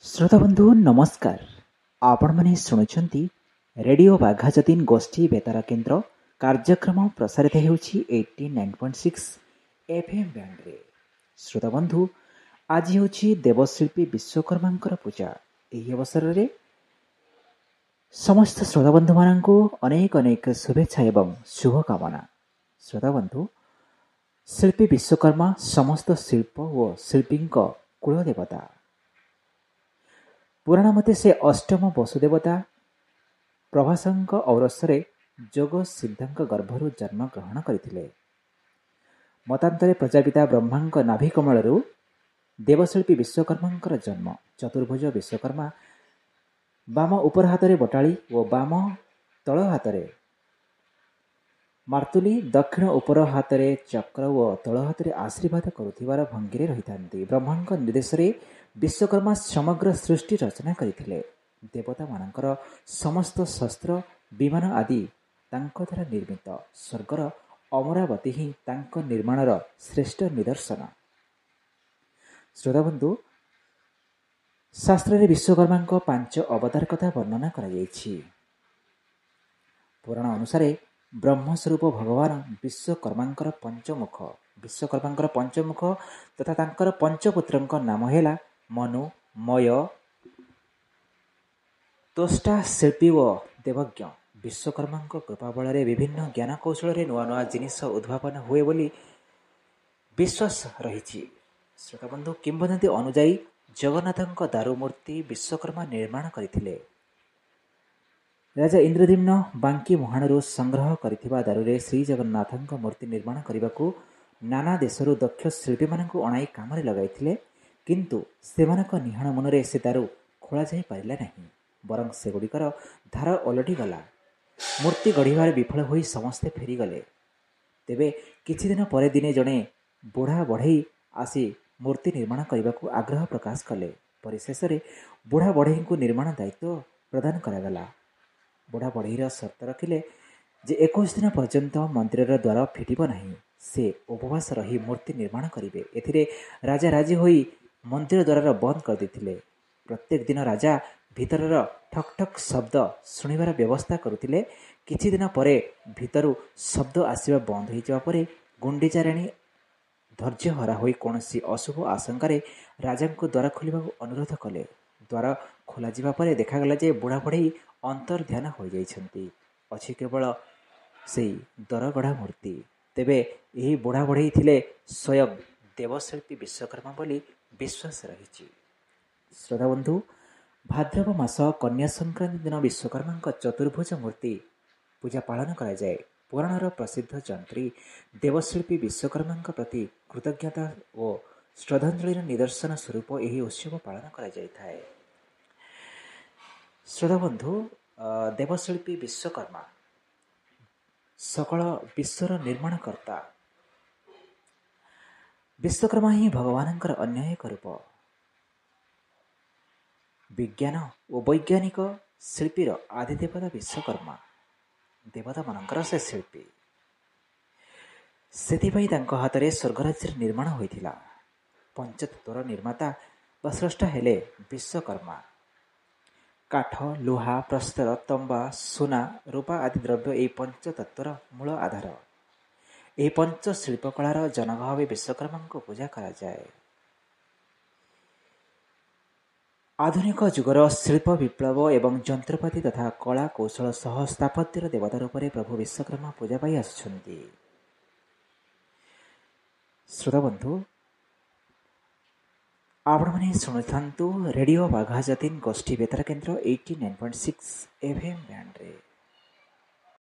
श्रोताबंधु नमस्कार। आपणମାନେ ଶୁଣୁଛନ୍ତି ରେଡିଓ ବାଘାଯତୀନ ଗୋଷ୍ଠୀ ବେତାର କେନ୍ଦ୍ର କାର୍ଯ୍ୟକ୍ରମ ପ୍ରସାରିତ ହେଉଛି 89.6 FM ବ୍ୟାଣ୍ଡରେ। ଶ୍ରୋତାବନ୍ଧୁ, ଆଜି ହେଉଛି ଦେବଶିଳ୍ପୀ ବିଶ୍ୱକର୍ମାଙ୍କର ପୂଜା। ଏହି ଅବସରରେ ସମସ୍ତ ଶ୍ରୋତାବନ୍ଧୁମାନଙ୍କୁ ଅନେକ ଅନେକ ଶୁଭେଚ୍ଛା ଏବଂ ଶୁଭକାମନା। ଶ୍ରୋତାବନ୍ଧୁ, ଶିଳ୍ପୀ ବିଶ୍ୱକର୍ମା ସମସ୍ତ ଶିଳ୍ପ ଓ ଶିଳ୍ପୀଙ୍କ କୁଳଦେବତା। ପୁରାଣ ମତେ ସେ ଅଷ୍ଟମ ବସୁଦେବତା ପ୍ରଭାସଙ୍କ ଔରସରେ ଯୋଗ ସିଦ୍ଧଙ୍କ ଗର୍ଭରୁ ଜନ୍ମ ଗ୍ରହଣ କରିଥିଲେ। ମତାନ୍ତରେ ପ୍ରଜାପିତା ବ୍ରହ୍ମାଙ୍କ ନାଭି କମଳରୁ ଦେବଶିଳ୍ପୀ ବିଶ୍ୱକର୍ମାଙ୍କର ଜନ୍ମ। ଚତୁର୍ଭୁଜ ବିଶ୍ୱକର୍ମା ବାମ ଉପର ହାତରେ ବଟାଳି ଓ ବାମ ତଳ ହାତରେ ମାର୍ତୁଲି, ଦକ୍ଷିଣ ଉପର ହାତରେ ଚକ୍ର ଓ ତଳ ହାତରେ ଆଶୀର୍ବାଦ କରୁଥିବାର ଭଙ୍ଗୀରେ ରହିଥାନ୍ତି। ବ୍ରହ୍ମାଙ୍କ ନିର୍ଦ୍ଦେଶରେ ବିଶ୍ୱକର୍ମା ସମଗ୍ର ସୃଷ୍ଟି ରଚନା କରିଥିଲେ। ଦେବତାମାନଙ୍କର ସମସ୍ତ ଶସ୍ତ୍ର ବିମାନ ଆଦି ତାଙ୍କ ଦ୍ୱାରା ନିର୍ମିତ। ସ୍ୱର୍ଗର ଅମରାବତୀ ହିଁ ତାଙ୍କ ନିର୍ମାଣର ଶ୍ରେଷ୍ଠ ନିଦର୍ଶନ। ଶ୍ରୋତାବନ୍ଧୁ, ଶାସ୍ତ୍ରରେ ବିଶ୍ୱକର୍ମାଙ୍କ 5 ଅବତାର କଥା ବର୍ଣ୍ଣନା କରାଯାଇଛି। ପୁରାଣ ଅନୁସାରେ ବ୍ରହ୍ମ ସ୍ୱରୂପ ଭଗବାନ ବିଶ୍ୱକର୍ମାଙ୍କର ପଞ୍ଚମୁଖ ତଥା ତାଙ୍କର ପଞ୍ଚପୁତ୍ରଙ୍କ ନାମ ହେଲା ମନୁ, ମୟ, ତ୍ୱଷ୍ଟା, ଶିଳ୍ପୀ ଓ ଦେବଜ୍ଞ। ବିଶ୍ୱକର୍ମାଙ୍କ କୃପା ବଳରେ ବିଭିନ୍ନ ଜ୍ଞାନ କୌଶଳରେ ନୂଆ ନୂଆ ଜିନିଷ ଉଦ୍ଭାବନ ହୁଏ ବୋଲି ବିଶ୍ୱାସ ରହିଛି। ଶ୍ରୋତାବନ୍ଧୁ, କିମ୍ବଦନ୍ତୀ ଅନୁଯାୟୀ ଜଗନ୍ନାଥଙ୍କ ଦାରୁ ମୂର୍ତ୍ତି ବିଶ୍ୱକର୍ମା ନିର୍ମାଣ କରିଥିଲେ। ରାଜା ଇନ୍ଦ୍ରଦ୍ୟୁମ୍ନ ବାଙ୍କି ମୁହାଣରୁ ସଂଗ୍ରହ କରିଥିବା ଦାରୁରେ ଶ୍ରୀଜଗନ୍ନାଥଙ୍କ ମୂର୍ତ୍ତି ନିର୍ମାଣ କରିବାକୁ ନାନା ଦେଶରୁ ଦକ୍ଷ ଶିଳ୍ପୀମାନଙ୍କୁ ଅଣାଇ କାମରେ ଲଗାଇଥିଲେ। କିନ୍ତୁ ସେମାନଙ୍କ ନିହାଣ ମନରେ ସେ ଦାରୁ ଖୋଳାଯାଇ ପାରିଲା ନାହିଁ। ବରଂ ସେଗୁଡ଼ିକର ଧାର ଓଲଟିଗଲା। ମୂର୍ତ୍ତି ଗଢ଼ିବାରେ ବିଫଳ ହୋଇ ସମସ୍ତେ ଫେରିଗଲେ। ତେବେ କିଛିଦିନ ପରେ ଦିନେ ଜଣେ ବୁଢ଼ା ବଢ଼େଇ ଆସି ମୂର୍ତ୍ତି ନିର୍ମାଣ କରିବାକୁ ଆଗ୍ରହ ପ୍ରକାଶ କଲେ। ପରିଶେଷରେ ବୁଢ଼ା ବଢ଼େଇଙ୍କୁ ନିର୍ମାଣ ଦାୟିତ୍ୱ ପ୍ରଦାନ କରାଗଲା। ବୁଢ଼ା ବଢ଼େଇର ସର୍ତ୍ତ ରଖିଲେ ଯେ 21 ଦିନ ପର୍ଯ୍ୟନ୍ତ ମନ୍ଦିରର ଦ୍ୱାର ଫିଟିବ ନାହିଁ। ସେ ଉପବାସ ରହି ମୂର୍ତ୍ତି ନିର୍ମାଣ କରିବେ। ଏଥିରେ ରାଜା ରାଜି ହୋଇ ମନ୍ଦିର ଦ୍ୱାର ବନ୍ଦ କରିଦେଇଥିଲେ। ପ୍ରତ୍ୟେକ ଦିନ ରାଜା ଭିତରର ଠକ୍ ଠକ୍ ଶବ୍ଦ ଶୁଣିବାର ବ୍ୟବସ୍ଥା କରୁଥିଲେ। କିଛି ଦିନ ପରେ ଭିତରୁ ଶବ୍ଦ ଆସିବା ବନ୍ଦ ହୋଇଯିବା ପରେ ଗୁଣ୍ଡିଚାରାଣୀ ଧୈର୍ଯ୍ୟହରା ହୋଇ କୌଣସି ଅଶୁଭ ଆଶଙ୍କାରେ ରାଜାଙ୍କୁ ଦ୍ୱାର ଖୋଲିବାକୁ ଅନୁରୋଧ କଲେ। ଦ୍ୱାର ଖୋଲାଯିବା ପରେ ଦେଖାଗଲା ଯେ ବୁଢ଼ା ବଢ଼େଇ ଅନ୍ତର୍ଧ୍ୟାନ ହୋଇଯାଇଛନ୍ତି। ଅଛି କେବଳ ସେଇ ଦରଗଢ଼ା ମୂର୍ତ୍ତି। ତେବେ ଏହି ବୁଢ଼ା ବଢ଼େଇ ଥିଲେ ସ୍ୱୟଂ ଦେବଶିଳ୍ପୀ ବିଶ୍ୱକର୍ମା ବୋଲି ବିଶ୍ୱାସ ରହିଛି। ଶ୍ରୋତାବନ୍ଧୁ, ଭାଦ୍ରବ ମାସ କନ୍ୟା ସଂକ୍ରାନ୍ତି ଦିନ ବିଶ୍ୱକର୍ମାଙ୍କ ଚତୁର୍ଭୁଜ ମୂର୍ତ୍ତି ପୂଜା ପାଳନ କରାଯାଏ। ପୁରାଣର ପ୍ରସିଦ୍ଧ ଯନ୍ତ୍ରୀ ଦେବଶିଳ୍ପୀ ବିଶ୍ୱକର୍ମାଙ୍କ ପ୍ରତି କୃତଜ୍ଞତା ଓ ଶ୍ରଦ୍ଧାଞ୍ଜଳିର ନିଦର୍ଶନ ସ୍ୱରୂପ ଏହି ଉତ୍ସବ ପାଳନ କରାଯାଇଥାଏ। ଶ୍ରୋତାବନ୍ଧୁ, ଦେବଶିଳ୍ପୀ ବିଶ୍ୱକର୍ମା ସକଳ ବିଶ୍ୱର ନିର୍ମାଣକର୍ତ୍ତା। ବିଶ୍ୱକର୍ମା ହିଁ ଭଗବାନଙ୍କର ଅନ୍ୟ ଏକ ରୂପ। ବିଜ୍ଞାନ ଓ ବୈଜ୍ଞାନିକ ଶିଳ୍ପୀର ଆଦିଦେବତା ବିଶ୍ୱକର୍ମା। ଦେବତାମାନଙ୍କର ସେ ଶିଳ୍ପୀ। ସେଥିପାଇଁ ତାଙ୍କ ହାତରେ ସ୍ୱର୍ଗରାଜ୍ୟର ନିର୍ମାଣ ହୋଇଥିଲା। ପଞ୍ଚତତ୍ତ୍ୱର ନିର୍ମାତା ବା ସ୍ରଷ୍ଟା ହେଲେ ବିଶ୍ୱକର୍ମା। କାଠ, ଲୁହା, ପ୍ରସ୍ତର, ତମ୍ବା, ସୁନା, ରୂପା ଆଦି ଦ୍ରବ୍ୟ ଏହି ପଞ୍ଚତତ୍ତ୍ୱର ମୂଳ ଆଧାର। ଏହି ପଞ୍ଚ ଶିଳ୍ପକଳାର ଜନକ ଭାବେ ବିଶ୍ୱକର୍ମାଙ୍କୁ ପୂଜା କରାଯାଏ। ଆଧୁନିକ ଯୁଗର ଶିଳ୍ପ ବିପ୍ଳବ ଏବଂ ଯନ୍ତ୍ରପାତି ତଥା କଳା କୌଶଳ ସହ ସ୍ଥାପତ୍ୟର ଦେବତା ରୂପରେ ପ୍ରଭୁ ବିଶ୍ୱକର୍ମା ପୂଜା ପାଇ ଆସୁଛନ୍ତି। ଶ୍ରୋତାବନ୍ଧୁ, ଆପଣମାନେ ଶୁଣିଥାନ୍ତୁ ରେଡିଓ ବାଘାଯତୀନ ଗୋଷ୍ଠୀ ବେତାର କେନ୍ଦ୍ର 89.6 FM ବ୍ୟାଣ୍ଡରେ।